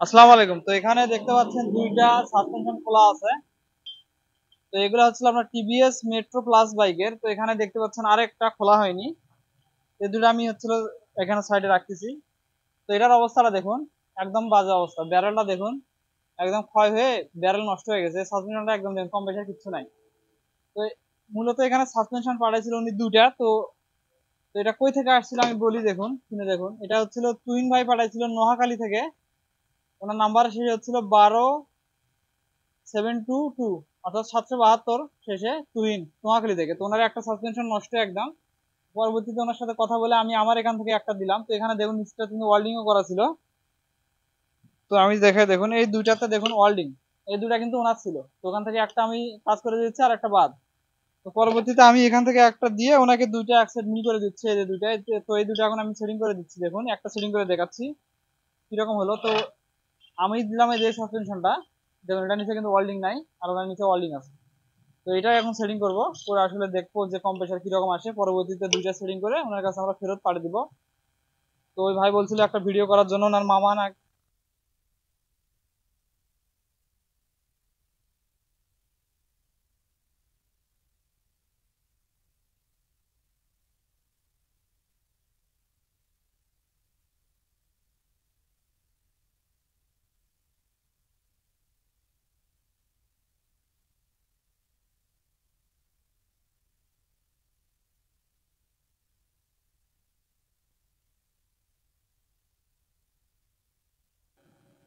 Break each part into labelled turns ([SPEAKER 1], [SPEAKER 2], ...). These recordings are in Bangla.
[SPEAKER 1] আসসালামু আলাইকুম। তো এখানে দেখতে পাচ্ছেন দুইটা সাসপেনশন খোলা আছে। তো এগুলো হচ্ছে আপনার টিভিএস মেট্রো প্লাস বাইকের। তো এখানে দেখতে পাচ্ছেন আরেকটা খোলা হয়নি। এই দুটো আমি হচ্ছিল এখানে সাইডে রাখতেছি। তো এটার অবস্থাটা দেখুন, একদম বাজে অবস্থা। ব্যারেলটা দেখুন, একদম ক্ষয় হয়ে ব্যারেল নষ্ট হয়ে গেছে। সাসপেনশনটা একদম দেখুন, কম্প্রেসার কিছু নাই। তো মূলত এখানে সাসপেনশন পাঠাইছিল উনি দুইটা। তো তো এটা কই থেকে আসছিল আমি বলি, দেখুন শুনে দেখুন। এটা হচ্ছিল তুহিন ভাই পাঠাইছিল নোহাখালী থেকে। ওনার নাম্বার শেষ হচ্ছিল 12 722, অর্থাৎ 772 শেষে। তুহিন নোয়াখালী থেকে। তো ওনার একটা সাসপেনশন নষ্ট একদম। পরবর্তীতে ওনার সাথে কথা বলে আমি আমার এখান থেকে একটা দিলাম। তো এখানে দেখুন নিচটা কিন্তু ওয়ার্ল্ডিংও করা ছিল। তো আমি দেখে দেখুন, এই দুইটাতে দেখুন ওয়ার্ল্ডিং, এই দুইটা কিন্তু ওনার ছিল। তো ওখান থেকে একটা আমি কাজ করে দিচ্ছি আর একটা বাদ। তো পরবর্তীতে আমি এখান থেকে একটা দিয়ে ওনাকে দুইটা একসাথে মিল করে দিচ্ছি, এই যে দুইটাই। তো এই দুইটা এখন আমি সেটিং করে দিচ্ছি, দেখুন একটা সেটিং করে দেখাচ্ছি কিরকম হলো। তো আমি দিলাম এই যে সাসপেনশনটা, দেখুন এটা নিচে কিন্তু ওয়ার্ল্ডিং নাই, আর ওনার নিচে ওয়ার্ল্ডিং আছে। তো এটাই এখন সেটিং করব, করে আসলে দেখবো যে কম্প্রেসার কিরকম আসে। পরবর্তীতে দুইটা সেটিং করে ওনার কাছে আমরা ফেরত পাঠিয়ে দিব। তো ওই ভাই বলছিল একটা ভিডিও করার জন্য, ওনার মামা না।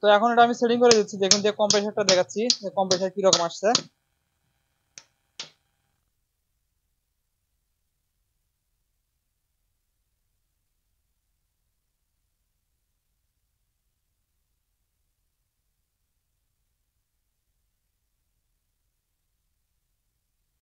[SPEAKER 1] তো এখন এটা আমি সেটিং করে দিচ্ছি, দেখুন যে কম্প্রেসারটা দেখাচ্ছি যে কম্প্রেসার কিরকম আসছে।